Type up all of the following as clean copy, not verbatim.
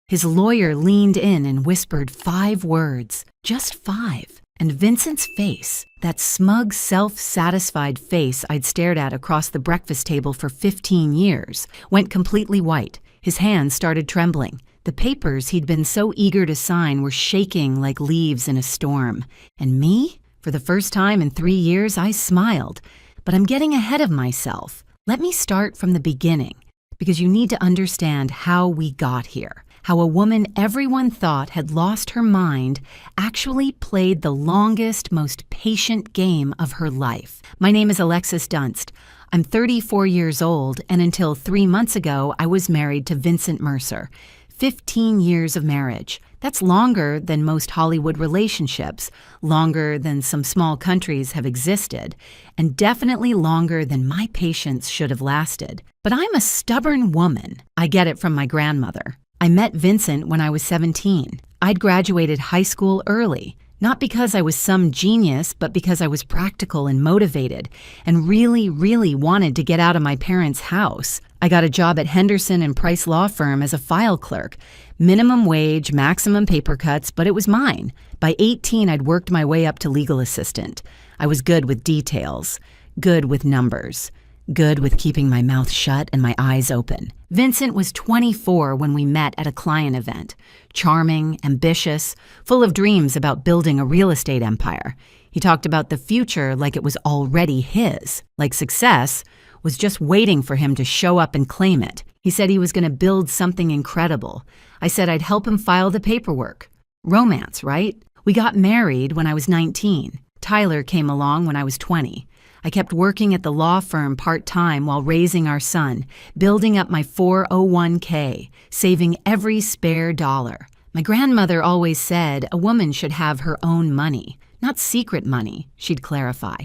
His lawyer leaned in and whispered 5 words, just 5. And Vincent's face, that smug, self-satisfied face I'd stared at across the breakfast table for 15 years, went completely white. His hands started trembling. The papers he'd been so eager to sign were shaking like leaves in a storm. And me? For the first time in 3 years, I smiled. But I'm getting ahead of myself. Let me start from the beginning, because you need to understand how we got here. How a woman everyone thought had lost her mind actually played the longest, most patient game of her life. My name is Alexis Dunst. I'm 34 years old, and until 3 months ago, I was married to Vincent Mercer. 15 years of marriage. That's longer than most Hollywood relationships, longer than some small countries have existed, and definitely longer than my patience should have lasted. But I'm a stubborn woman. I get it from my grandmother. I met Vincent when I was 17. I'd graduated high school early, not because I was some genius, but because I was practical and motivated and really, really wanted to get out of my parents' house. I got a job at Henderson and Price Law Firm as a file clerk. Minimum wage, maximum paper cuts, but it was mine. By 18, I'd worked my way up to legal assistant. I was good with details, good with numbers, good with keeping my mouth shut and my eyes open. Vincent was 24 when we met at a client event. Charming, ambitious, full of dreams about building a real estate empire. He talked about the future like it was already his, like success was just waiting for him to show up and claim it. He said he was going to build something incredible. I said I'd help him file the paperwork. Romance, right? We got married when I was 19. Tyler came along when I was 20. I kept working at the law firm part-time while raising our son, building up my 401k, saving every spare dollar. My grandmother always said a woman should have her own money, not secret money, she'd clarify.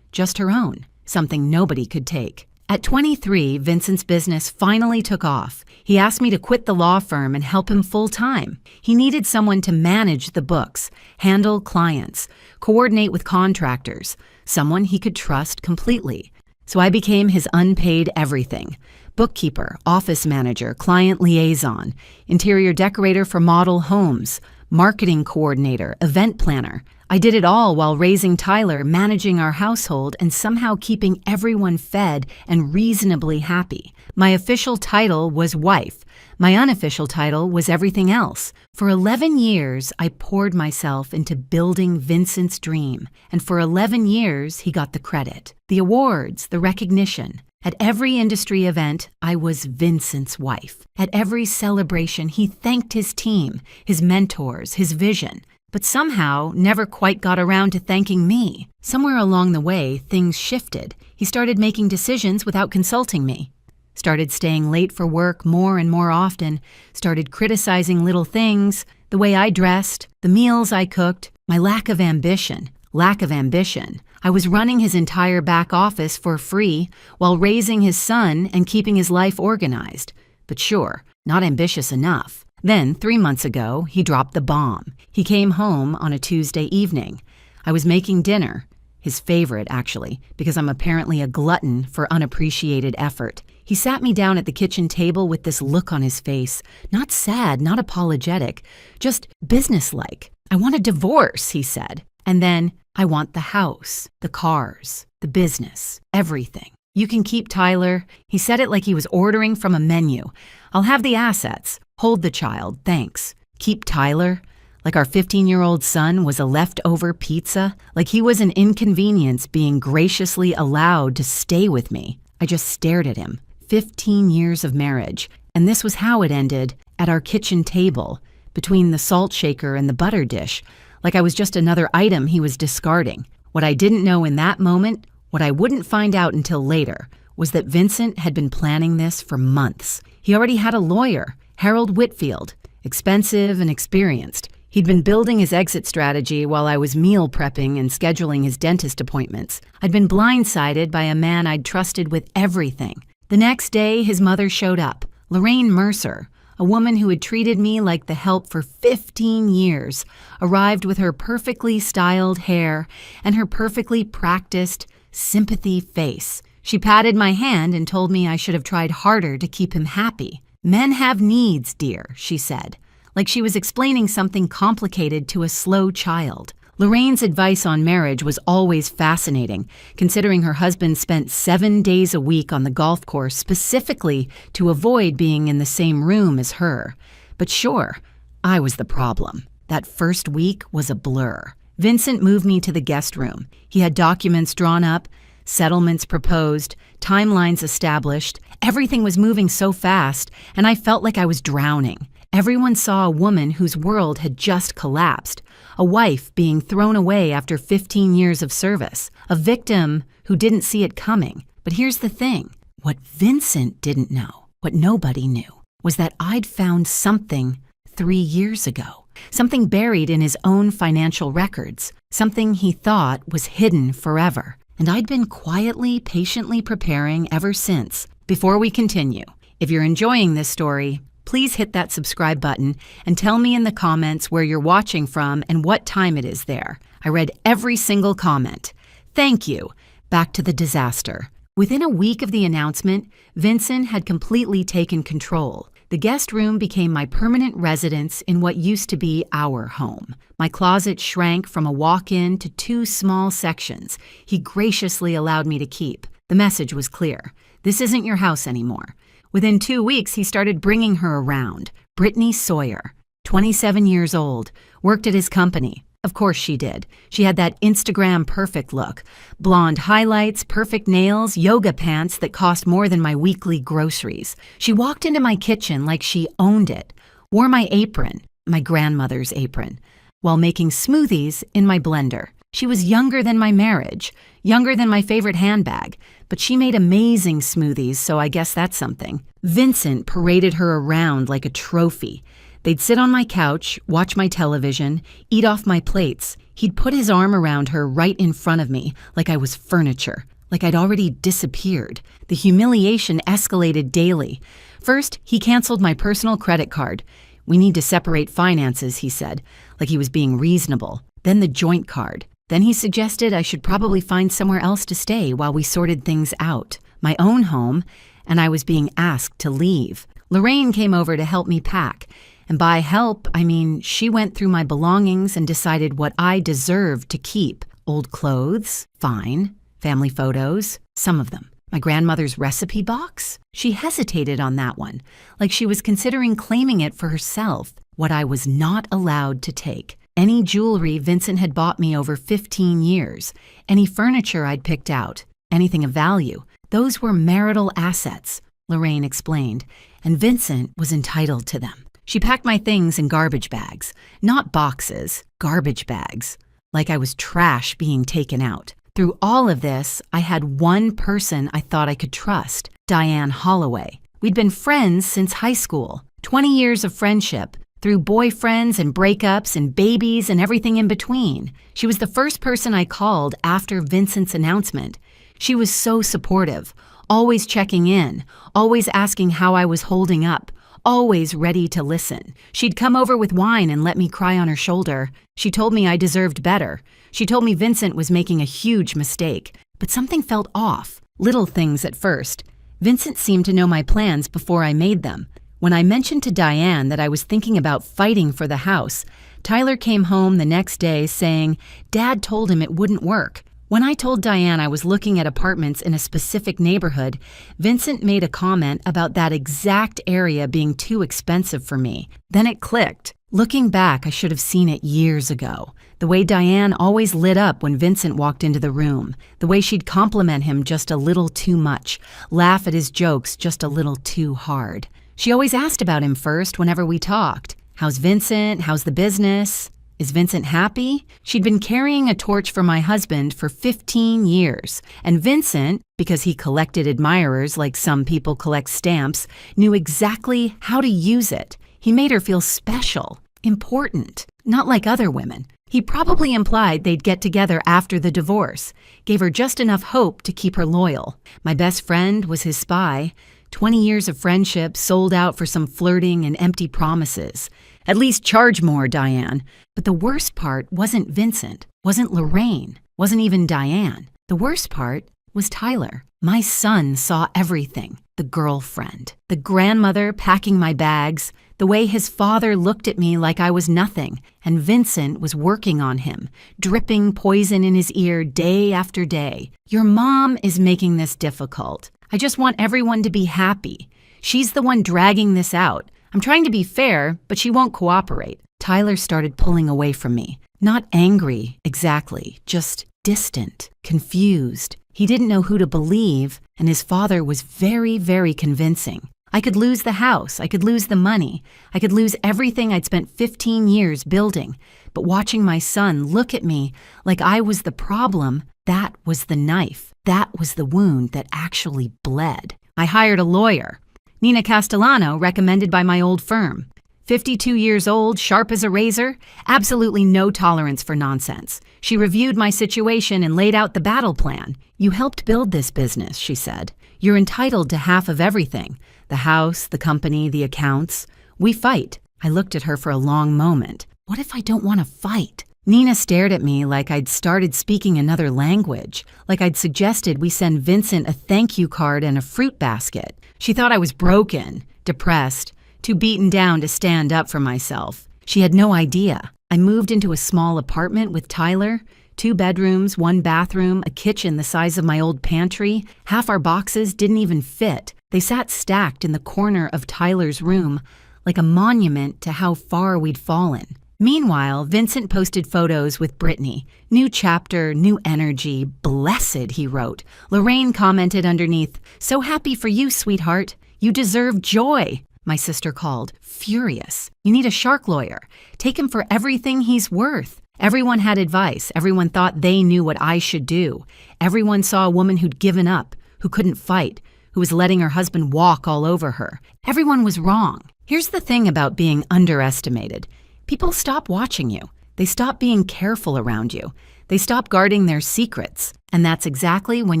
Just her own, something nobody could take. At 23, Vincent's business finally took off. He asked me to quit the law firm and help him full-time. He needed someone to manage the books, handle clients, coordinate with contractors, someone he could trust completely. So I became his unpaid everything. Bookkeeper, office manager, client liaison, interior decorator for model homes, marketing coordinator, event planner. I did it all while raising Tyler, managing our household, and somehow keeping everyone fed and reasonably happy. My official title was wife. My unofficial title was everything else. For 11 years, I poured myself into building Vincent's dream. And for 11 years, he got the credit, the awards, the recognition. At every industry event, I was Vincent's wife. At every celebration, he thanked his team, his mentors, his vision. But somehow never quite got around to thanking me. Somewhere along the way, things shifted. He started making decisions without consulting me. Started staying late for work more and more often. Started criticizing little things, the way I dressed, the meals I cooked, my lack of ambition. I was running his entire back office for free while raising his son and keeping his life organized. But sure, not ambitious enough. Then, 3 months ago, he dropped the bomb. He came home on a Tuesday evening. I was making dinner, his favorite, actually, because I'm apparently a glutton for unappreciated effort. He sat me down at the kitchen table with this look on his face, not sad, not apologetic, just businesslike. I want a divorce, he said. And then, I want the house, the cars, the business, everything. You can keep Tyler. He said it like he was ordering from a menu. I'll have the assets. Hold the child, thanks. Keep Tyler? Like our 15-year-old son was a leftover pizza? Like he was an inconvenience being graciously allowed to stay with me? I just stared at him. 15 years of marriage. And this was how it ended, at our kitchen table, between the salt shaker and the butter dish, like I was just another item he was discarding. What I didn't know in that moment, what I wouldn't find out until later, was that Vincent had been planning this for months. He already had a lawyer, Harold Whitfield, expensive and experienced. He'd been building his exit strategy while I was meal prepping and scheduling his dentist appointments. I'd been blindsided by a man I'd trusted with everything. The next day, his mother showed up, Lorraine Mercer, a woman who had treated me like the help for 15 years, arrived with her perfectly styled hair and her perfectly practiced sympathy face. She patted my hand and told me I should have tried harder to keep him happy. Men have needs, dear, she said. like she was explaining something complicated to a slow child. Lorraine's advice on marriage was always fascinating, considering her husband spent 7 days a week on the golf course specifically to avoid being in the same room as her. But sure, I was the problem. That first week was a blur. Vincent moved me to the guest room. He had documents drawn up, settlements proposed, timelines established. Everything was moving so fast, and I felt like I was drowning. Everyone saw a woman whose world had just collapsed, a wife being thrown away after 15 years of service, a victim who didn't see it coming. But here's the thing. What Vincent didn't know, what nobody knew, was that I'd found something 3 years ago. Something buried in his own financial records, something he thought was hidden forever. And I'd been quietly, patiently preparing ever since. Before we continue, if you're enjoying this story, please hit that subscribe button and tell me in the comments where you're watching from and what time it is there. I read every single comment. Thank you. Back to the disaster. Within a week of the announcement, Vincent had completely taken control. The guest room became my permanent residence in what used to be our home. My closet shrank from a walk-in to 2 small sections he graciously allowed me to keep. The message was clear. This isn't your house anymore. Within 2 weeks, he started bringing her around. Brittany Sawyer, 27 years old, worked at his company. Of course she did. She had that Instagram perfect look. Blonde highlights, perfect nails, yoga pants that cost more than my weekly groceries. She walked into my kitchen like she owned it, wore my apron, my grandmother's apron, while making smoothies in my blender. She was younger than my marriage, younger than my favorite handbag, but she made amazing smoothies, so I guess that's something. Vincent paraded her around like a trophy. They'd sit on my couch, watch my television, eat off my plates. He'd put his arm around her right in front of me, like I was furniture, like I'd already disappeared. The humiliation escalated daily. First, he canceled my personal credit card. We need to separate finances, he said, like he was being reasonable. Then the joint card. Then he suggested I should probably find somewhere else to stay while we sorted things out. My own home, and I was being asked to leave. Lorraine came over to help me pack. And by help, I mean she went through my belongings and decided what I deserved to keep. Old clothes, fine. Family photos, some of them. My grandmother's recipe box? She hesitated on that one, like she was considering claiming it for herself. What I was not allowed to take. Any jewelry Vincent had bought me over 15 years. Any furniture I'd picked out. Anything of value. Those were marital assets, Lorraine explained, and Vincent was entitled to them. She packed my things in garbage bags. Not boxes, garbage bags. Like I was trash being taken out. Through all of this, I had one person I thought I could trust, Diane Holloway. We'd been friends since high school. 20 years of friendship, through boyfriends and breakups and babies and everything in between. She was the first person I called after Vincent's announcement. She was so supportive, always checking in, always asking how I was holding up, always ready to listen. She'd come over with wine and let me cry on her shoulder. She told me I deserved better. She told me Vincent was making a huge mistake. But something felt off. Little things at first. Vincent seemed to know my plans before I made them. When I mentioned to Diane that I was thinking about fighting for the house, Tyler came home the next day saying Dad told him it wouldn't work. When I told Diane I was looking at apartments in a specific neighborhood, Vincent made a comment about that exact area being too expensive for me. Then it clicked. Looking back, I should have seen it years ago. The way Diane always lit up when Vincent walked into the room. The way she'd compliment him just a little too much, laugh at his jokes just a little too hard. She always asked about him first whenever we talked. How's Vincent? How's the business? Is Vincent happy? She'd been carrying a torch for my husband for 15 years. And Vincent, because he collected admirers like some people collect stamps, knew exactly how to use it. He made her feel special, important, not like other women. He probably implied they'd get together after the divorce, gave her just enough hope to keep her loyal. My best friend was his spy. 20 years of friendship sold out for some flirting and empty promises. At least charge more, Diane. But the worst part wasn't Vincent, wasn't Lorraine, wasn't even Diane. The worst part was Tyler. My son saw everything. the girlfriend, the grandmother packing my bags, the way his father looked at me like I was nothing, and Vincent was working on him, dripping poison in his ear day after day. Your mom is making this difficult. I just want everyone to be happy. She's the one dragging this out. I'm trying to be fair, but she won't cooperate. Tyler started pulling away from me. Not angry, exactly, just distant, confused. He didn't know who to believe, and his father was very, very convincing. I could lose the house, I could lose the money, I could lose everything I'd spent 15 years building. But watching my son look at me like I was the problem, that was the knife. That was the wound that actually bled. I hired a lawyer. Nina Castellano, recommended by my old firm. 52 years old, sharp as a razor, absolutely no tolerance for nonsense. She reviewed my situation and laid out the battle plan. You helped build this business, she said. You're entitled to half of everything. The house, the company, the accounts. We fight. I looked at her for a long moment. What if I don't want to fight? Nina stared at me like I'd started speaking another language, like I'd suggested we send Vincent a thank you card and a fruit basket. She thought I was broken, depressed, too beaten down to stand up for myself. She had no idea. I moved into a small apartment with Tyler, 2 bedrooms, 1 bathroom, a kitchen the size of my old pantry. Half our boxes didn't even fit. They sat stacked in the corner of Tyler's room, like a monument to how far we'd fallen. Meanwhile, Vincent posted photos with Brittany. New chapter, new energy, blessed, he wrote. Lorraine commented underneath, so happy for you, sweetheart. You deserve joy. My sister called, furious. You need a shark lawyer. Take him for everything he's worth. Everyone had advice. Everyone thought they knew what I should do. Everyone saw a woman who'd given up, who couldn't fight, who was letting her husband walk all over her. Everyone was wrong. Here's the thing about being underestimated. People stop watching you. They stop being careful around you. They stop guarding their secrets. And that's exactly when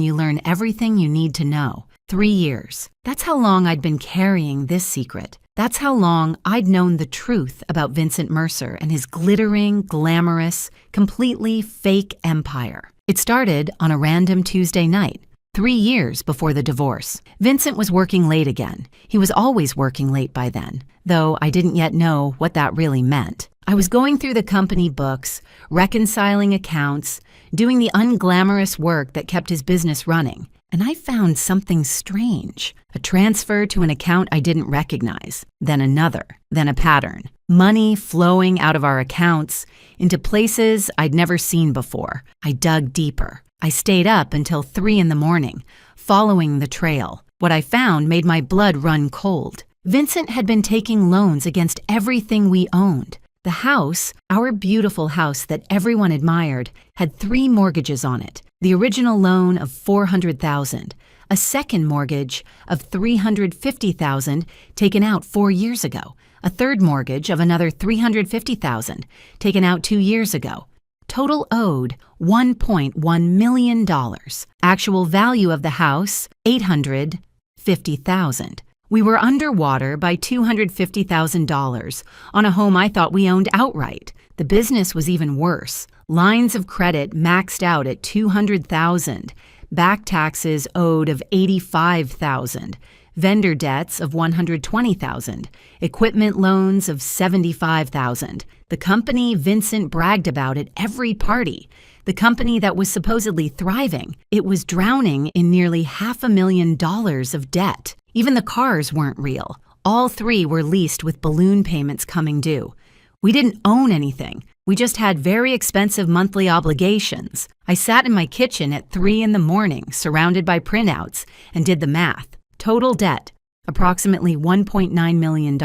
you learn everything you need to know. 3 years. That's how long I'd been carrying this secret. That's how long I'd known the truth about Vincent Mercer and his glittering, glamorous, completely fake empire. It started on a random Tuesday night, 3 years before the divorce. Vincent was working late again. He was always working late by then, though I didn't yet know what that really meant. I was going through the company books, reconciling accounts, doing the unglamorous work that kept his business running. And I found something strange. A transfer to an account I didn't recognize, then another, then a pattern. Money flowing out of our accounts into places I'd never seen before. I dug deeper. I stayed up until 3 a.m, following the trail. What I found made my blood run cold. Vincent had been taking loans against everything we owned. The house, our beautiful house that everyone admired, had 3 mortgages on it. The original loan of $400,000, a second mortgage of $350,000 taken out 4 years ago, a third mortgage of another $350,000 taken out 2 years ago. Total owed $1.1 million. Actual value of the house, $850,000. We were underwater by $250,000 on a home I thought we owned outright. The business was even worse. Lines of credit maxed out at $200,000. Back taxes owed of $85,000. Vendor debts of $120,000. Equipment loans of $75,000. The company Vincent bragged about at every party. The company that was supposedly thriving. It was drowning in nearly $500,000 of debt. Even the cars weren't real. All 3 were leased with balloon payments coming due. We didn't own anything. We just had very expensive monthly obligations. I sat in my kitchen at 3 a.m, surrounded by printouts, and did the math. Total debt, approximately $1.9 million.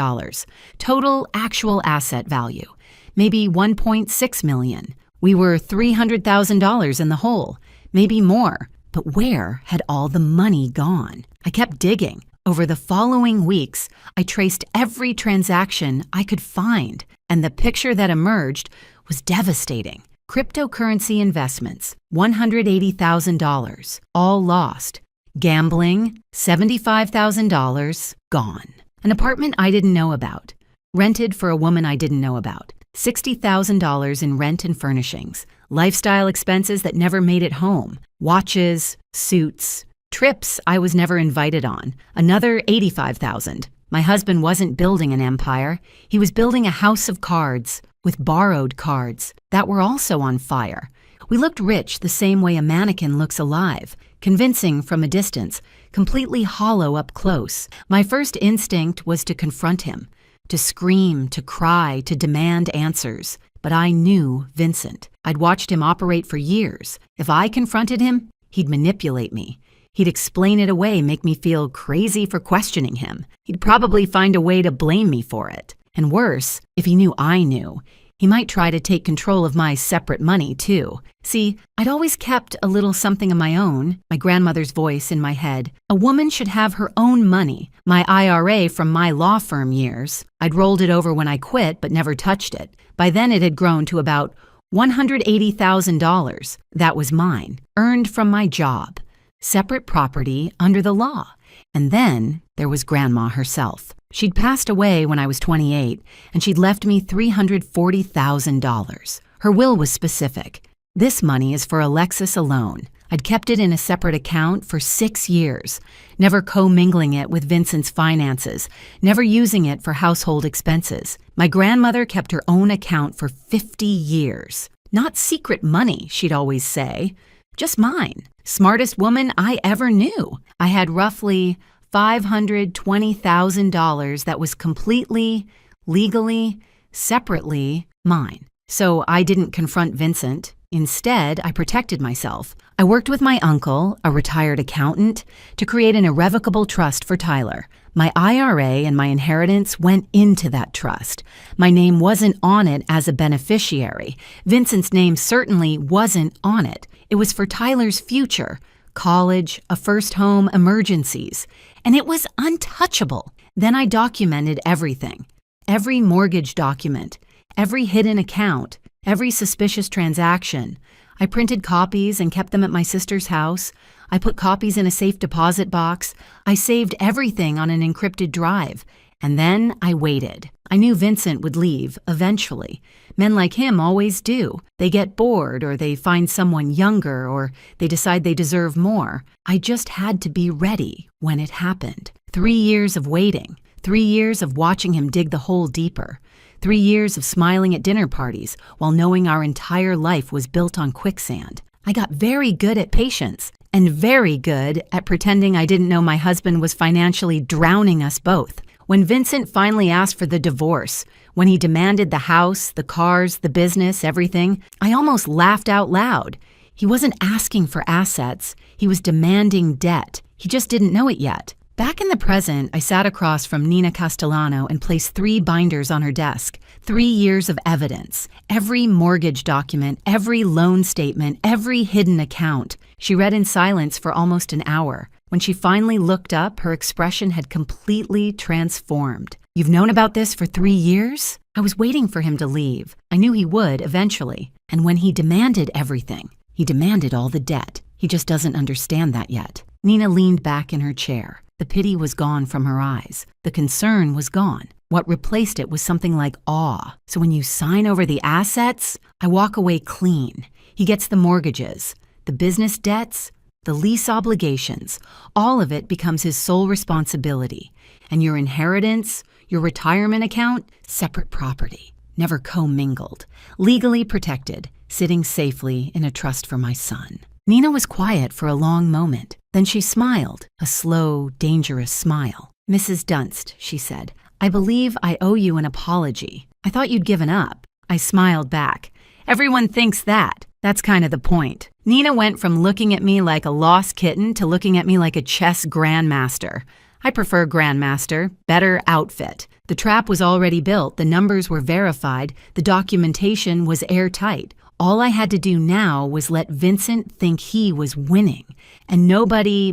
Total actual asset value, maybe $1.6 million. We were $300,000 in the hole, maybe more. But where had all the money gone? I kept digging. Over the following weeks, I traced every transaction I could find, and the picture that emerged was devastating. Cryptocurrency investments, $180,000, all lost. Gambling, $75,000, gone. An apartment I didn't know about. Rented for a woman I didn't know about. $60,000 in rent and furnishings. Lifestyle expenses that never made it home. Watches, suits, Trips I was never invited on, another $85,000. My husband wasn't building an empire. He was building a house of cards with borrowed cards that were also on fire. We looked rich the same way a mannequin looks alive, convincing from a distance, completely hollow up close. My first instinct was to confront him, to scream, to cry, to demand answers. But I knew Vincent. I'd watched him operate for years. If I confronted him, he'd manipulate me. He'd explain it away, make me feel crazy for questioning him. He'd probably find a way to blame me for it. And worse, if he knew I knew, he might try to take control of my separate money, too. See, I'd always kept a little something of my own, my grandmother's voice in my head. A woman should have her own money, my IRA from my law firm years. I'd rolled it over when I quit, but never touched it. By then it had grown to about $180,000. That was mine, earned from my job. Separate property under the law. And then there was Grandma herself. She'd passed away when I was 28, and she'd left me $340,000. Her will was specific. This money is for Alexis alone. I'd kept it in a separate account for 6 years, never commingling it with Vincent's finances, never using it for household expenses. My grandmother kept her own account for 50 years. Not secret money, she'd always say. Just mine. Smartest woman I ever knew. I had roughly $520,000 that was completely, legally, separately mine. So I didn't confront Vincent. Instead, I protected myself. I worked with my uncle, a retired accountant, to create an irrevocable trust for Tyler. My IRA and my inheritance went into that trust. My name wasn't on it as a beneficiary. Vincent's name certainly wasn't on it. It was for Tyler's future, college, a first home, emergencies. And it was untouchable. Then I documented everything. Every mortgage document, every hidden account, every suspicious transaction. I printed copies and kept them at my sister's house. I put copies in a safe deposit box. I saved everything on an encrypted drive. And then I waited. I knew Vincent would leave eventually. Men like him always do. They get bored, or they find someone younger, or they decide they deserve more. I just had to be ready when it happened. 3 years of waiting. 3 years of watching him dig the hole deeper. 3 years of smiling at dinner parties while knowing our entire life was built on quicksand. I got very good at patience and very good at pretending I didn't know my husband was financially drowning us both. When Vincent finally asked for the divorce, when he demanded the house, the cars, the business, everything, I almost laughed out loud. He wasn't asking for assets. He was demanding debt. He just didn't know it yet. Back in the present, I sat across from Nina Castellano and placed 3 binders on her desk. 3 years of evidence. Every mortgage document, every loan statement, every hidden account. She read in silence for almost an hour. When she finally looked up, her expression had completely transformed. "You've known about this for 3 years?" I was waiting for him to leave. I knew he would eventually. And when he demanded everything, he demanded all the debt. He just doesn't understand that yet. Nina leaned back in her chair. The pity was gone from her eyes. The concern was gone. What replaced it was something like awe. So when you sign over the assets, I walk away clean. He gets the mortgages, the business debts, the lease obligations. All of it becomes his sole responsibility. And your inheritance, your retirement account, separate property, never commingled, legally protected, sitting safely in a trust for my son. Nina was quiet for a long moment. Then she smiled, a slow, dangerous smile. "Mrs. Dunst," she said, "I believe I owe you an apology. I thought you'd given up." I smiled back. "Everyone thinks that. That's kind of the point." Nina went from looking at me like a lost kitten to looking at me like a chess grandmaster. I prefer grandmaster, better outfit. The trap was already built, the numbers were verified, the documentation was airtight. All I had to do now was let Vincent think he was winning. And nobody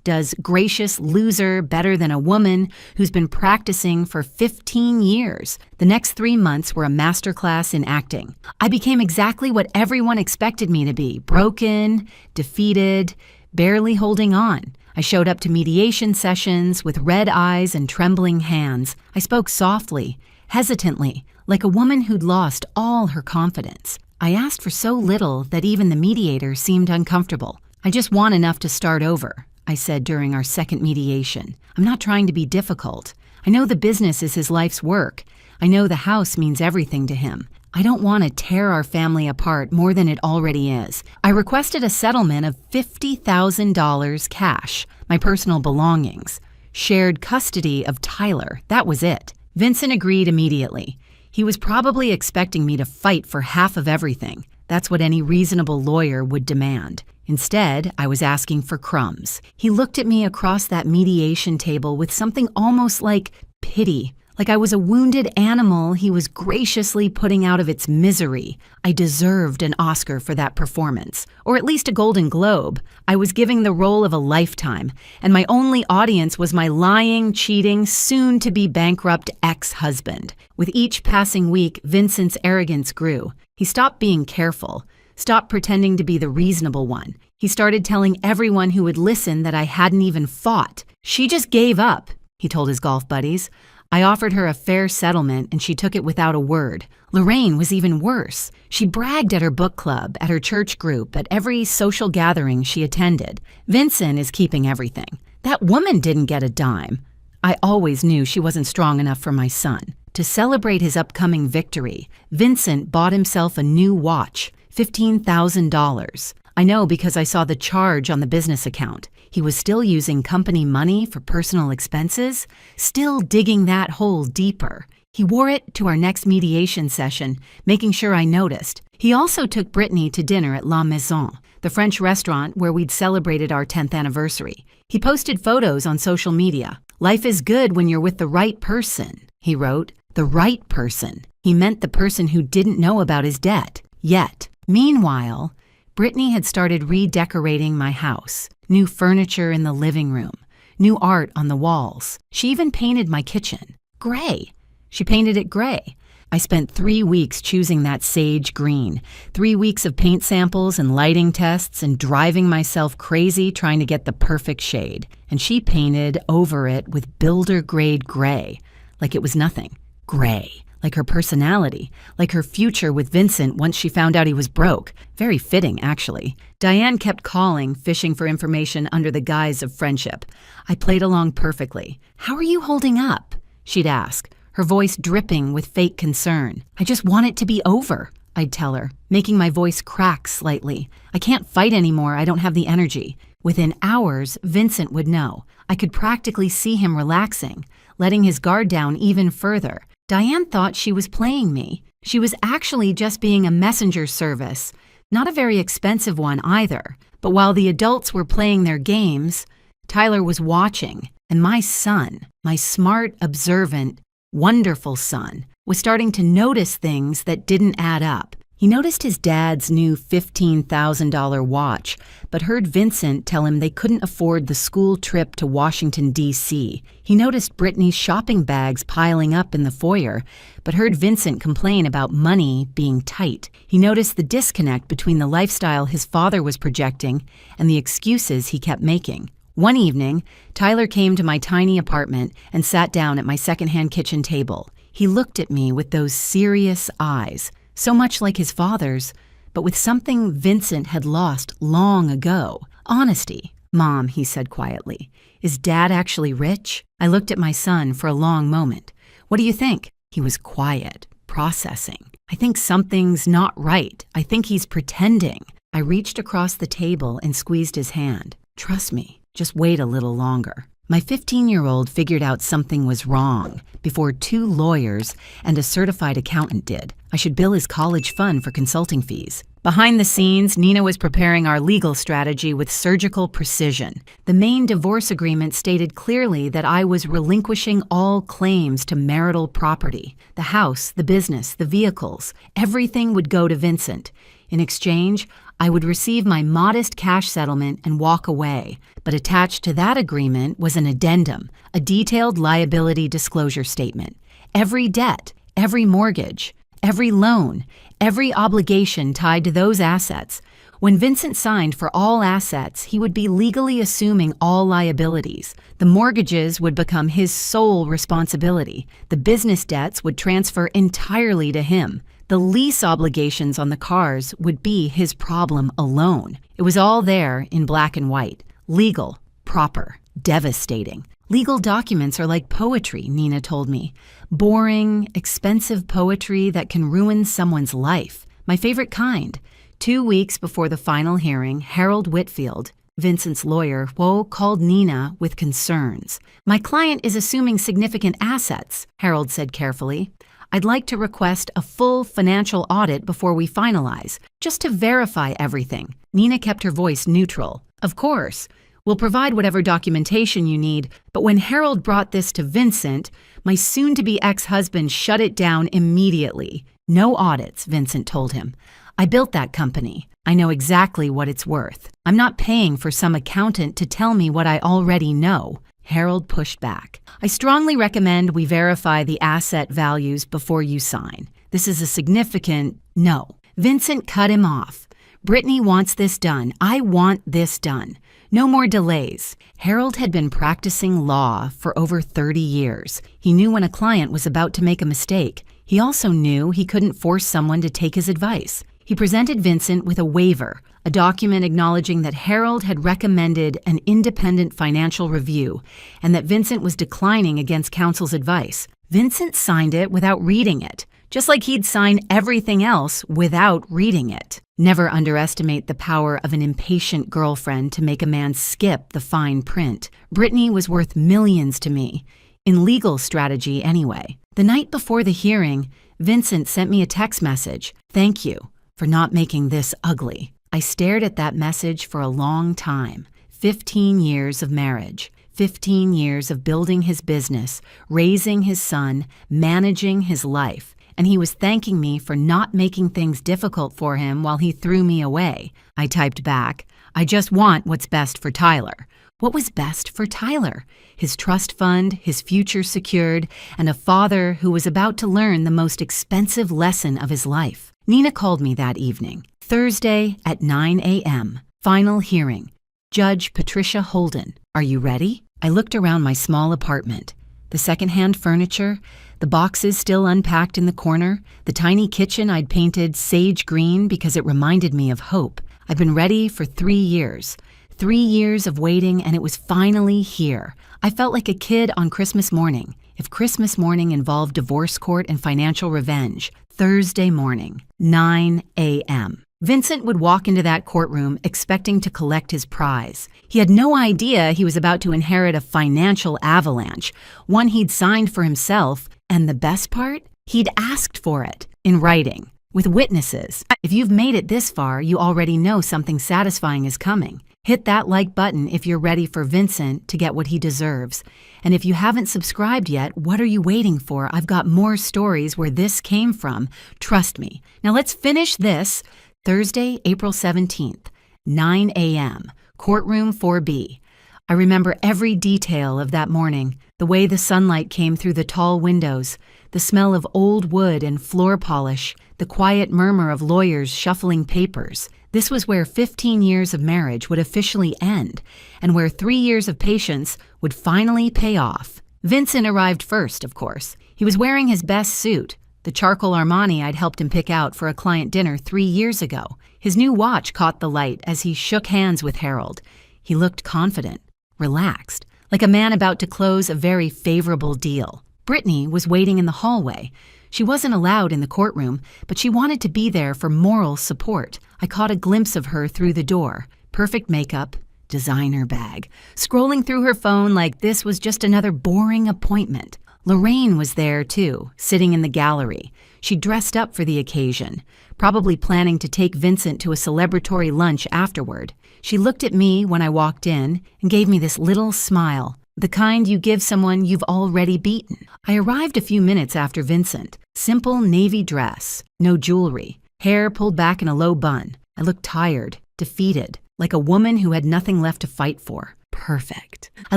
does gracious loser better than a woman who's been practicing for 15 years. The next 3 months were a masterclass in acting. I became exactly what everyone expected me to be: broken, defeated, barely holding on. I showed up to mediation sessions with red eyes and trembling hands. I spoke softly, hesitantly, like a woman who'd lost all her confidence. I asked for so little that even the mediator seemed uncomfortable. "I just want enough to start over," I said during our second mediation. "I'm not trying to be difficult. I know the business is his life's work. I know the house means everything to him. I don't want to tear our family apart more than it already is. I requested a settlement of $50,000 cash, my personal belongings, shared custody of Tyler. That was it." Vincent agreed immediately. He was probably expecting me to fight for half of everything. That's what any reasonable lawyer would demand. Instead, I was asking for crumbs. He looked at me across that mediation table with something almost like pity. Like I was a wounded animal he was graciously putting out of its misery. I deserved an Oscar for that performance, or at least a Golden Globe. I was giving the role of a lifetime, and my only audience was my lying, cheating, soon-to-be bankrupt ex-husband. With each passing week, Vincent's arrogance grew. He stopped being careful, stopped pretending to be the reasonable one. He started telling everyone who would listen that I hadn't even fought. "She just gave up," he told his golf buddies. I offered her a fair settlement, and she took it without a word. Lorraine was even worse. She bragged at her book club, at her church group, at every social gathering she attended. "Vincent is keeping everything. That woman didn't get a dime." I always knew she wasn't strong enough for my son. To celebrate his upcoming victory, Vincent bought himself a new watch, $15,000. I know because I saw the charge on the business account. He was still using company money for personal expenses, still digging that hole deeper. He wore it to our next mediation session, making sure I noticed. He also took Brittany to dinner at La Maison, the French restaurant where we'd celebrated our 10th anniversary. He posted photos on social media. "Life is good when you're with the right person," he wrote. The right person. He meant the person who didn't know about his debt, yet. Meanwhile, Brittany had started redecorating my house. New furniture in the living room, new art on the walls. She even painted my kitchen. Gray. She painted it gray. I spent 3 weeks choosing that sage green, 3 weeks of paint samples and lighting tests and driving myself crazy trying to get the perfect shade. And she painted over it with builder-grade gray, like it was nothing. Gray. Like her personality, like her future with Vincent once she found out he was broke. Very fitting, actually. Diane kept calling, fishing for information under the guise of friendship. I played along perfectly. "How are you holding up?" she'd ask, her voice dripping with fake concern. "I just want it to be over," I'd tell her, making my voice crack slightly. "I can't fight anymore, I don't have the energy." Within hours, Vincent would know. I could practically see him relaxing, letting his guard down even further. Diane thought she was playing me. She was actually just being a messenger service, not a very expensive one either. But while the adults were playing their games, Tyler was watching, and my son, my smart, observant, wonderful son, was starting to notice things that didn't add up. He noticed his dad's new $15,000 watch, but heard Vincent tell him they couldn't afford the school trip to Washington, D.C. He noticed Brittany's shopping bags piling up in the foyer, but heard Vincent complain about money being tight. He noticed the disconnect between the lifestyle his father was projecting and the excuses he kept making. One evening, Tyler came to my tiny apartment and sat down at my secondhand kitchen table. He looked at me with those serious eyes, so much like his father's, but with something Vincent had lost long ago. "Honesty." "Mom," he said quietly, "is Dad actually rich?" I looked at my son for a long moment. "What do you think?" He was quiet, processing. "I think something's not right. I think he's pretending." I reached across the table and squeezed his hand. "Trust me, just wait a little longer." My 15-year-old figured out something was wrong before 2 lawyers and a certified accountant did. I should bill his college fund for consulting fees. Behind the scenes, Nina was preparing our legal strategy with surgical precision. The main divorce agreement stated clearly that I was relinquishing all claims to marital property. The house, the business, the vehicles, everything would go to Vincent. In exchange, I would receive my modest cash settlement and walk away. But attached to that agreement was an addendum, a detailed liability disclosure statement. Every debt, every mortgage, every loan, every obligation tied to those assets When Vincent signed for all assets, he would be legally assuming all liabilities. The mortgages would become his sole responsibility. The business debts would transfer entirely to him. The lease obligations on the cars would be his problem alone. It was all there in black and white. Legal, proper, devastating. Legal documents are like poetry, Nina told me. Boring, expensive poetry that can ruin someone's life. My favorite kind. 2 weeks before the final hearing, Harold Whitfield, Vincent's lawyer, called Nina with concerns. "My client is assuming significant assets," Harold said carefully. "I'd like to request a full financial audit before we finalize, just to verify everything." Nina kept her voice neutral. "Of course. We'll provide whatever documentation you need, but when Harold brought this to Vincent, my soon-to-be ex-husband shut it down immediately. No audits," Vincent told him. "I built that company. I know exactly what it's worth. I'm not paying for some accountant to tell me what I already know." Harold pushed back. "I strongly recommend we verify the asset values before you sign. This is a significant no." Vincent cut him off. "Brittany wants this done. I want this done. No more delays." Harold had been practicing law for over 30 years. He knew when a client was about to make a mistake. He also knew he couldn't force someone to take his advice. He presented Vincent with a waiver, a document acknowledging that Harold had recommended an independent financial review and that Vincent was declining against counsel's advice. Vincent signed it without reading it, just like he'd sign everything else without reading it. Never underestimate the power of an impatient girlfriend to make a man skip the fine print. Brittany was worth millions to me, in legal strategy anyway. The night before the hearing, Vincent sent me a text message. "Thank you for not making this ugly." I stared at that message for a long time. 15 years of marriage, 15 years of building his business, raising his son, managing his life, and he was thanking me for not making things difficult for him while he threw me away. I typed back, "I just want what's best for Tyler." What was best for Tyler? His trust fund, his future secured, and a father who was about to learn the most expensive lesson of his life. Nina called me that evening. Thursday at 9 a.m. Final hearing. Judge Patricia Holden. "Are you ready?" I looked around my small apartment. The secondhand furniture, the boxes still unpacked in the corner, the tiny kitchen I'd painted sage green because it reminded me of hope. I've been ready for 3 years. 3 years of waiting, and it was finally here. I felt like a kid on Christmas morning. If Christmas morning involved divorce court and financial revenge, Thursday morning, 9 a.m. Vincent would walk into that courtroom expecting to collect his prize. He had no idea he was about to inherit a financial avalanche, one he'd signed for himself, and the best part? He'd asked for it, in writing, with witnesses. If you've made it this far, you already know something satisfying is coming. Hit that like button if you're ready for Vincent to get what he deserves. And if you haven't subscribed yet, what are you waiting for? I've got more stories where this came from. Trust me. Now let's finish this. Thursday, April 17th, 9 a.m., courtroom 4B. I remember every detail of that morning, the way the sunlight came through the tall windows, the smell of old wood and floor polish, the quiet murmur of lawyers shuffling papers. This was where 15 years of marriage would officially end, and where 3 years of patience would finally pay off. Vincent arrived first, of course. He was wearing his best suit, the charcoal Armani I'd helped him pick out for a client dinner 3 years ago. His new watch caught the light as he shook hands with Harold. He looked confident, relaxed, like a man about to close a very favorable deal. Brittany was waiting in the hallway. She wasn't allowed in the courtroom, but she wanted to be there for moral support. I caught a glimpse of her through the door. Perfect makeup, designer bag, scrolling through her phone like this was just another boring appointment. Lorraine was there too, sitting in the gallery. She dressed up for the occasion, probably planning to take Vincent to a celebratory lunch afterward. She looked at me when I walked in and gave me this little smile, the kind you give someone you've already beaten. I arrived a few minutes after Vincent. Simple navy dress, no jewelry, hair pulled back in a low bun. I looked tired, defeated, like a woman who had nothing left to fight for. Perfect. I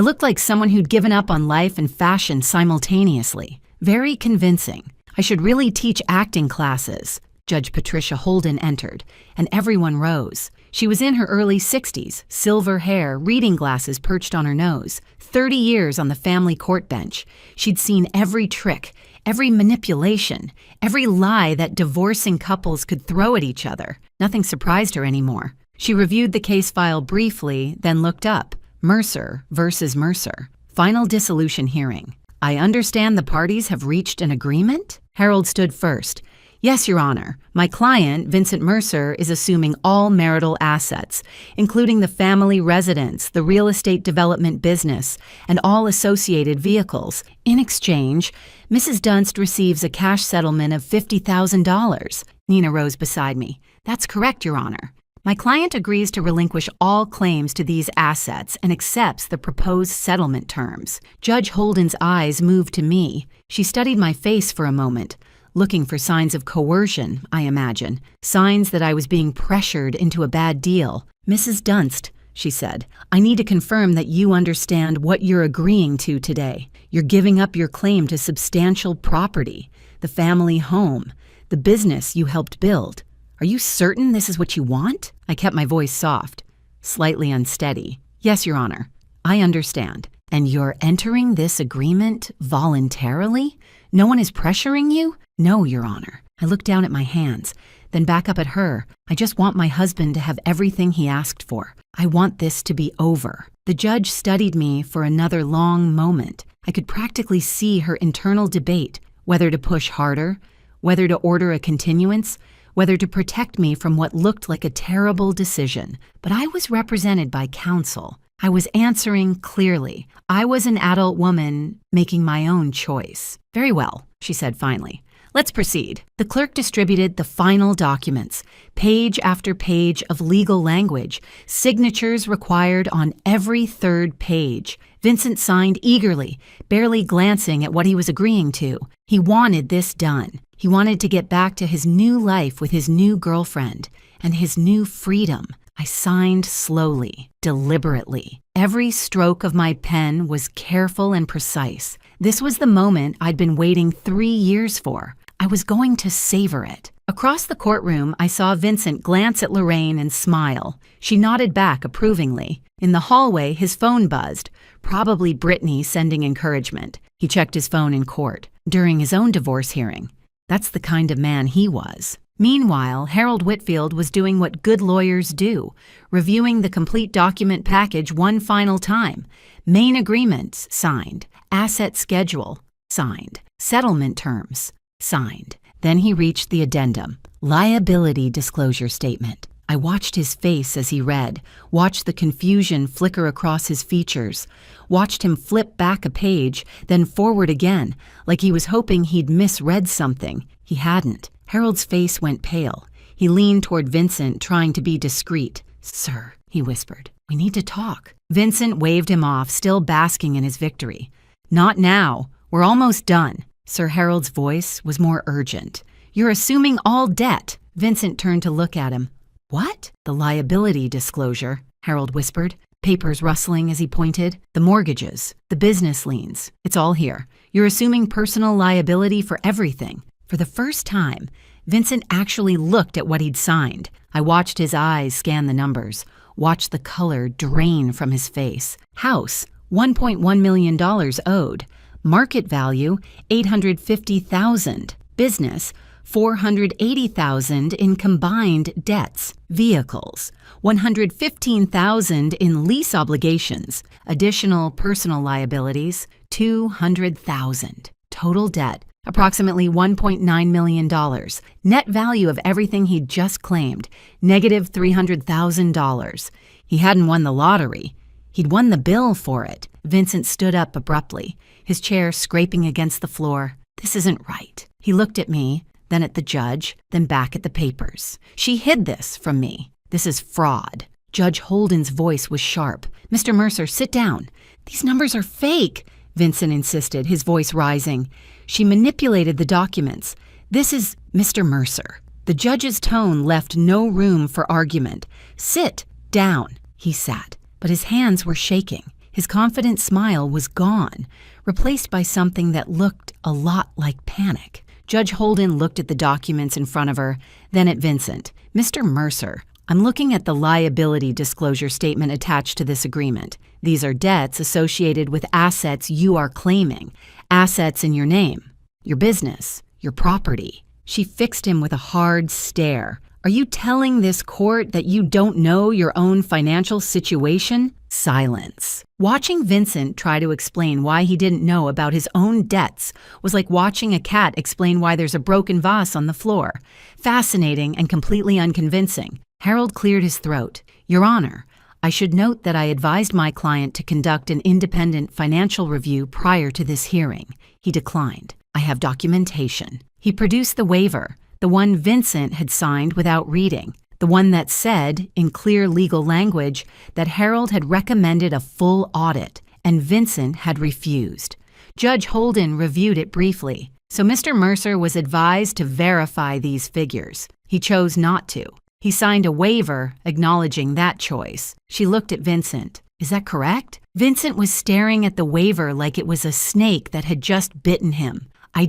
looked like someone who'd given up on life and fashion simultaneously. Very convincing. I should really teach acting classes. Judge Patricia Holden entered, and everyone rose. She was in her early 60s, silver hair, reading glasses perched on her nose. 30 years on the family court bench. She'd seen every trick, every manipulation, every lie that divorcing couples could throw at each other. Nothing surprised her anymore. She reviewed the case file briefly, then looked up. Mercer versus Mercer. Final dissolution hearing. I understand the parties have reached an agreement? Harold stood first. Yes, Your Honor. My client, Vincent Mercer, is assuming all marital assets, including the family residence, the real estate development business, and all associated vehicles. In exchange, Mrs. Dunst receives a cash settlement of $50,000. Nina rose beside me. That's correct, Your Honor. My client agrees to relinquish all claims to these assets and accepts the proposed settlement terms. Judge Holden's eyes moved to me. She studied my face for a moment, looking for signs of coercion, I imagine, signs that I was being pressured into a bad deal. Mrs. Dunst, she said, I need to confirm that you understand what you're agreeing to today. You're giving up your claim to substantial property, the family home, the business you helped build. Are you certain this is what you want? I kept my voice soft, slightly unsteady. Yes, Your Honor, I understand. And you're entering this agreement voluntarily? No one is pressuring you? No, Your Honor. I looked down at my hands, then back up at her. I just want my husband to have everything he asked for. I want this to be over. The judge studied me for another long moment. I could practically see her internal debate, whether to push harder, whether to order a continuance, whether to protect me from what looked like a terrible decision. But I was represented by counsel. I was answering clearly. I was an adult woman making my own choice. Very well, she said finally. Let's proceed. The clerk distributed the final documents, page after page of legal language, signatures required on every third page. Vincent signed eagerly, barely glancing at what he was agreeing to. He wanted this done. He wanted to get back to his new life with his new girlfriend and his new freedom. I signed slowly, deliberately. Every stroke of my pen was careful and precise. This was the moment I'd been waiting 3 years for. I was going to savor it. Across the courtroom, I saw Vincent glance at Lorraine and smile. She nodded back approvingly. In the hallway, his phone buzzed, probably Brittany sending encouragement. He checked his phone in court, during his own divorce hearing. That's the kind of man he was. Meanwhile, Harold Whitfield was doing what good lawyers do, reviewing the complete document package one final time. Main agreements signed, asset schedule signed, settlement terms signed. Then he reached the addendum, liability disclosure statement. I watched his face as he read, watched the confusion flicker across his features, watched him flip back a page, then forward again, like he was hoping he'd misread something. He hadn't. Harold's face went pale. He leaned toward Vincent, trying to be discreet. Sir, he whispered, we need to talk. Vincent waved him off, still basking in his victory. Not now. We're almost done. Sir Harold's voice was more urgent. You're assuming all debt. Vincent turned to look at him. What? The liability disclosure, Harold whispered, papers rustling as he pointed. The mortgages, the business liens. It's all here. You're assuming personal liability for everything. For the first time, Vincent actually looked at what he'd signed. I watched his eyes scan the numbers, watched the color drain from his face. House, $1.1 million owed. Market value, $850,000. Business, $480,000 in combined debts. Vehicles, $115,000 in lease obligations. Additional personal liabilities, $200,000. Total debt, approximately $1.9 million. Net value of everything he'd just claimed, negative $300,000. He hadn't won the lottery. He'd won the bill for it. Vincent stood up abruptly, his chair scraping against the floor. This isn't right. He looked at me, then at the judge, then back at the papers. She hid this from me. This is fraud. Judge Holden's voice was sharp. Mr. Mercer, sit down. These numbers are fake, Vincent insisted, his voice rising. She manipulated the documents. This is Mr. Mercer. The judge's tone left no room for argument. Sit down. He sat, but his hands were shaking. His confident smile was gone, replaced by something that looked a lot like panic. Judge Holden looked at the documents in front of her, then at Vincent. Mr. Mercer, I'm looking at the liability disclosure statement attached to this agreement. These are debts associated with assets you are claiming, assets in your name, your business, your property. She fixed him with a hard stare. Are you telling this court that you don't know your own financial situation? Silence. Watching Vincent try to explain why he didn't know about his own debts was like watching a cat explain why there's a broken vase on the floor. Fascinating and completely unconvincing. Harold cleared his throat. Your Honor, I should note that I advised my client to conduct an independent financial review prior to this hearing. He declined. I have documentation. He produced the waiver, the one Vincent had signed without reading, the one that said, in clear legal language, that Harold had recommended a full audit, and Vincent had refused. Judge Holden reviewed it briefly, so Mr. Mercer was advised to verify these figures. He chose not to. He signed a waiver acknowledging that choice. She looked at Vincent. Is that correct? Vincent was staring at the waiver like it was a snake that had just bitten him. I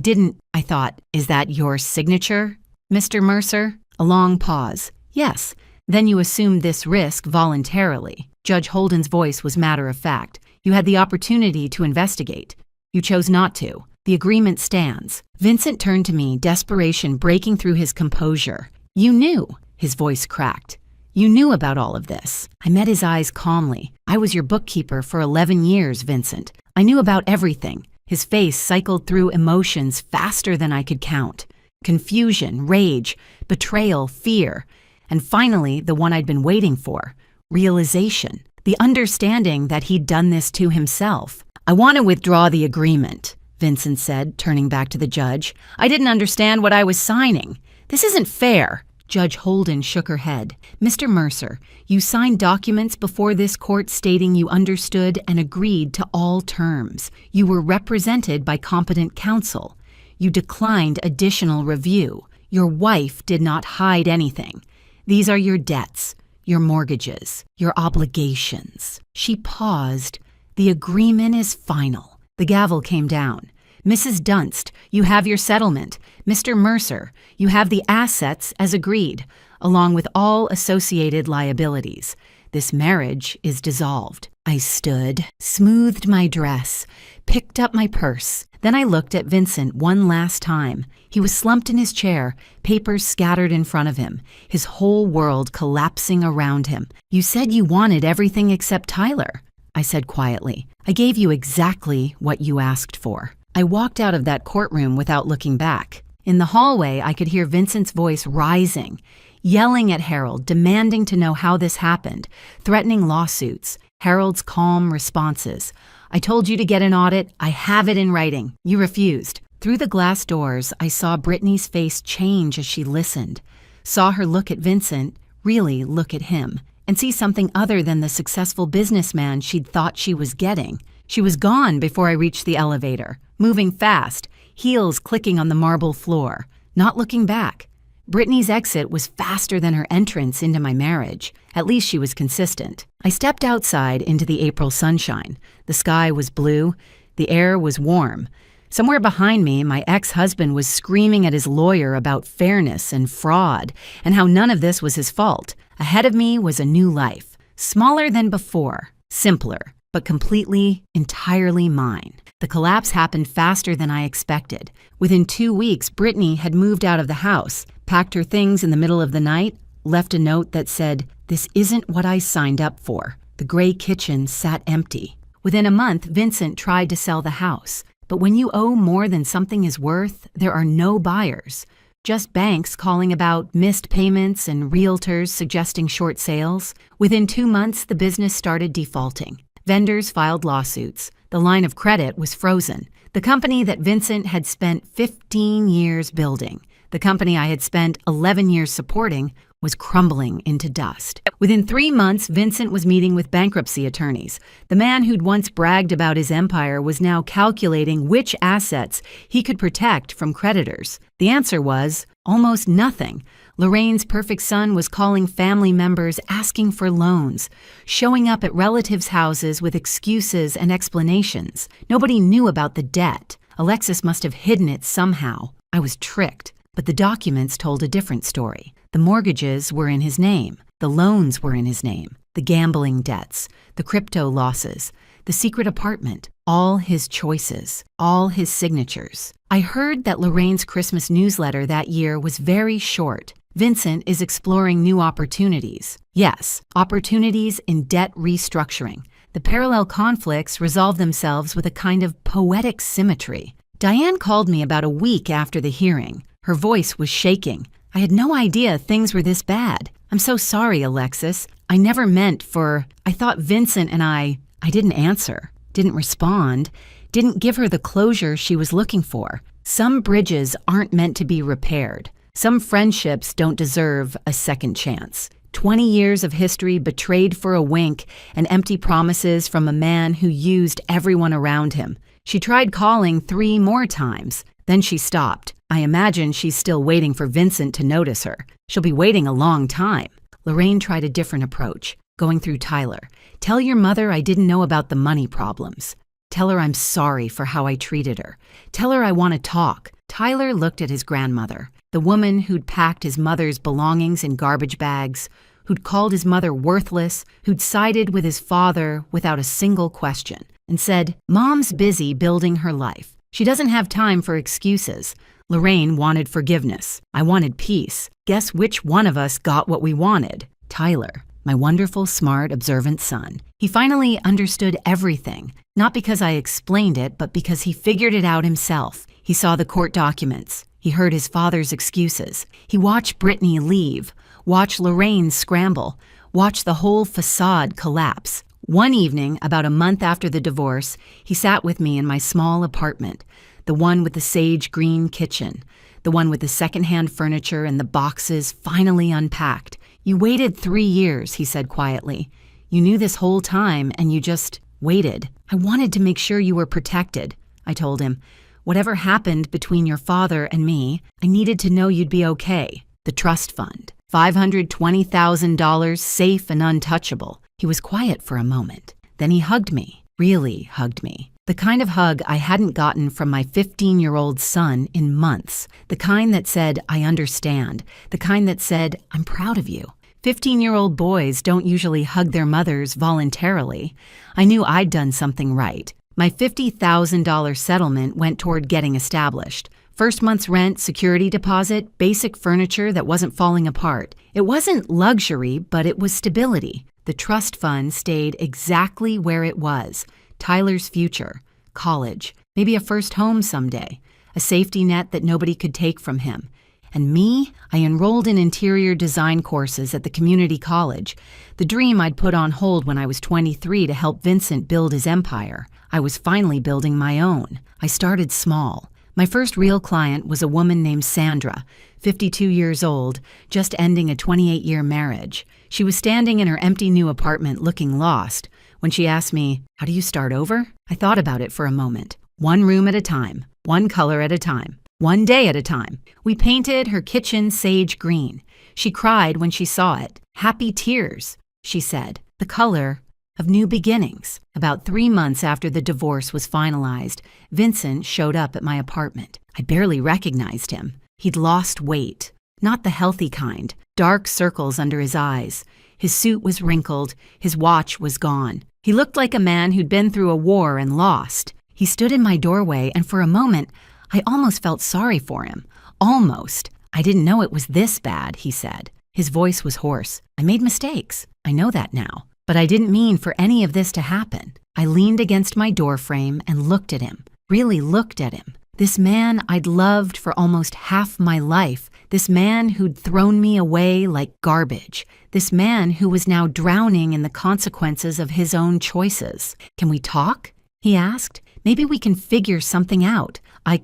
thought, is that your signature, Mr. Mercer? A long pause. Yes. Then you assumed this risk voluntarily. Judge Holden's voice was matter of fact. You had the opportunity to investigate. You chose not to. The agreement stands. Vincent turned to me, desperation breaking through his composure. You knew. His voice cracked. You knew about all of this. I met his eyes calmly. I was your bookkeeper for 11 years, Vincent. I knew about everything. His face cycled through emotions faster than I could count. Confusion, rage, betrayal, fear, and finally the one I'd been waiting for, realization, the understanding that he'd done this to himself. I want to withdraw the agreement, Vincent said, turning back to the judge. I didn't understand what I was signing. This isn't fair. Judge Holden shook her head. Mr. Mercer, you signed documents before this court stating you understood and agreed to all terms. You were represented by competent counsel. You declined additional review. Your wife did not hide anything. These are your debts, your mortgages, your obligations. She paused. The agreement is final. The gavel came down. Mrs. Dunst, you have your settlement. Mr. Mercer, you have the assets as agreed, along with all associated liabilities. This marriage is dissolved. I stood, smoothed my dress, picked up my purse. Then I looked at Vincent one last time. He was slumped in his chair, papers scattered in front of him, his whole world collapsing around him. You said you wanted everything except Tyler, I said quietly. I gave you exactly what you asked for. I walked out of that courtroom without looking back. In the hallway, I could hear Vincent's voice rising, yelling at Harold, demanding to know how this happened, threatening lawsuits. Harold's calm responses. I told you to get an audit. I have it in writing. You refused. Through the glass doors, I saw Brittany's face change as she listened, saw her look at Vincent, really look at him, and see something other than the successful businessman she'd thought she was getting. She was gone before I reached the elevator, moving fast, heels clicking on the marble floor, not looking back. Brittany's exit was faster than her entrance into my marriage. At least she was consistent. I stepped outside into the April sunshine. The sky was blue. The air was warm. Somewhere behind me, my ex-husband was screaming at his lawyer about fairness and fraud and how none of this was his fault. Ahead of me was a new life, smaller than before, simpler, but completely, entirely mine. The collapse happened faster than I expected. Within 2 weeks, Brittany had moved out of the house, packed her things in the middle of the night, left a note that said, "This isn't what I signed up for." The gray kitchen sat empty. Within a month, Vincent tried to sell the house. But when you owe more than something is worth, there are no buyers. Just banks calling about missed payments and realtors suggesting short sales. Within 2 months, the business started defaulting. Vendors filed lawsuits. The line of credit was frozen. The company that Vincent had spent 15 years building, the company I had spent 11 years supporting, was crumbling into dust. Within 3 months, Vincent was meeting with bankruptcy attorneys. The man who'd once bragged about his empire was now calculating which assets he could protect from creditors. The answer was almost nothing. Lorraine's perfect son was calling family members asking for loans, showing up at relatives' houses with excuses and explanations. Nobody knew about the debt. Alexis must have hidden it somehow. I was tricked, but the documents told a different story. The mortgages were in his name. The loans were in his name. The gambling debts, the crypto losses, the secret apartment, all his choices, all his signatures. I heard that Lorraine's Christmas newsletter that year was very short. Vincent is exploring new opportunities. Yes, opportunities in debt restructuring. The parallel conflicts resolve themselves with a kind of poetic symmetry. Diane called me about a week after the hearing. Her voice was shaking. I had no idea things were this bad. I'm so sorry, Alexis. I never meant for... I thought Vincent and I didn't answer, didn't respond, didn't give her the closure she was looking for. Some bridges aren't meant to be repaired. Some friendships don't deserve a second chance. 20 years of history betrayed for a wink and empty promises from a man who used everyone around him. She tried calling 3 more times. Then she stopped. I imagine she's still waiting for Vincent to notice her. She'll be waiting a long time. Lorraine tried a different approach, going through Tyler. Tell your mother I didn't know about the money problems. Tell her I'm sorry for how I treated her. Tell her I want to talk. Tyler looked at his grandmother, the woman who'd packed his mother's belongings in garbage bags, who'd called his mother worthless, who'd sided with his father without a single question, and said, Mom's busy building her life. She doesn't have time for excuses. Lorraine wanted forgiveness. I wanted peace. Guess which one of us got what we wanted? Tyler, my wonderful, smart, observant son. He finally understood everything, not because I explained it, but because he figured it out himself. He saw the court documents. He heard his father's excuses. He watched Brittany leave, watched Lorraine scramble, watched the whole facade collapse. One evening, about a month after the divorce, he sat with me in my small apartment, the one with the sage green kitchen, the one with the secondhand furniture and the boxes finally unpacked. You waited 3 years, he said quietly. You knew this whole time and you just waited. I wanted to make sure you were protected, I told him. Whatever happened between your father and me, I needed to know you'd be okay. The trust fund, $520,000 safe and untouchable. He was quiet for a moment. Then he hugged me, really hugged me. The kind of hug I hadn't gotten from my 15-year-old son in months. The kind that said, I understand. The kind that said, I'm proud of you. 15-year-old boys don't usually hug their mothers voluntarily. I knew I'd done something right. My $50,000 settlement went toward getting established. First month's rent, security deposit, basic furniture that wasn't falling apart. It wasn't luxury, but it was stability. The trust fund stayed exactly where it was. Tyler's future, college, maybe a first home someday, a safety net that nobody could take from him. And me, I enrolled in interior design courses at the community college, the dream I'd put on hold when I was 23 to help Vincent build his empire. I was finally building my own. I started small. My first real client was a woman named Sandra, 52 years old, just ending a 28-year marriage. She was standing in her empty new apartment looking lost. When she asked me, how do you start over? I thought about it for a moment. One room at a time, one color at a time, one day at a time. We painted her kitchen sage green. She cried when she saw it. Happy tears, she said. The color of new beginnings. About 3 months after the divorce was finalized, Vincent showed up at my apartment. I barely recognized him. He'd lost weight. Not the healthy kind. Dark circles under his eyes. His suit was wrinkled. His watch was gone. He looked like a man who'd been through a war and lost. He stood in my doorway, and for a moment, I almost felt sorry for him. Almost. I didn't know it was this bad, he said. His voice was hoarse. I made mistakes. I know that now. But I didn't mean for any of this to happen. I leaned against my doorframe and looked at him, really looked at him. This man I'd loved for almost half my life. This man who'd thrown me away like garbage. This man who was now drowning in the consequences of his own choices. Can we talk? He asked. Maybe we can figure something out. I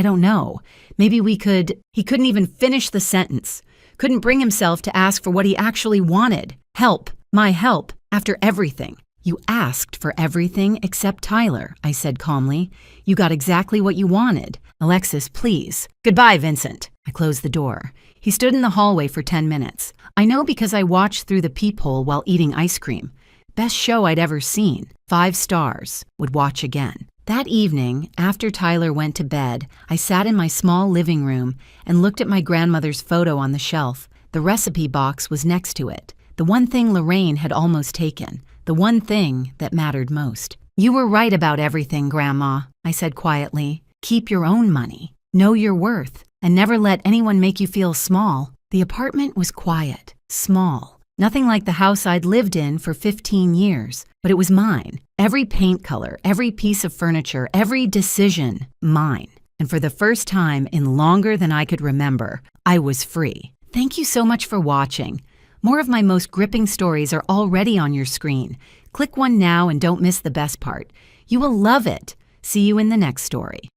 don't know. Maybe we could. He couldn't even finish the sentence. Couldn't bring himself to ask for what he actually wanted. Help. My help. After everything. You asked for everything except Tyler, I said calmly. You got exactly what you wanted. Alexis, please. Goodbye, Vincent. I closed the door. He stood in the hallway for 10 minutes. I know because I watched through the peephole while eating ice cream. Best show I'd ever seen. 5 stars. Would watch again. That evening, after Tyler went to bed, I sat in my small living room and looked at my grandmother's photo on the shelf. The recipe box was next to it. The one thing Lorraine had almost taken. The one thing that mattered most. "You were right about everything, Grandma," I said quietly. "Keep your own money. Know your worth. And never let anyone make you feel small." The apartment was quiet, small. Nothing like the house I'd lived in for 15 years. But it was mine. Every paint color, every piece of furniture, every decision, mine. And for the first time in longer than I could remember, I was free. Thank you so much for watching. More of my most gripping stories are already on your screen. Click one now and don't miss the best part. You will love it. See you in the next story.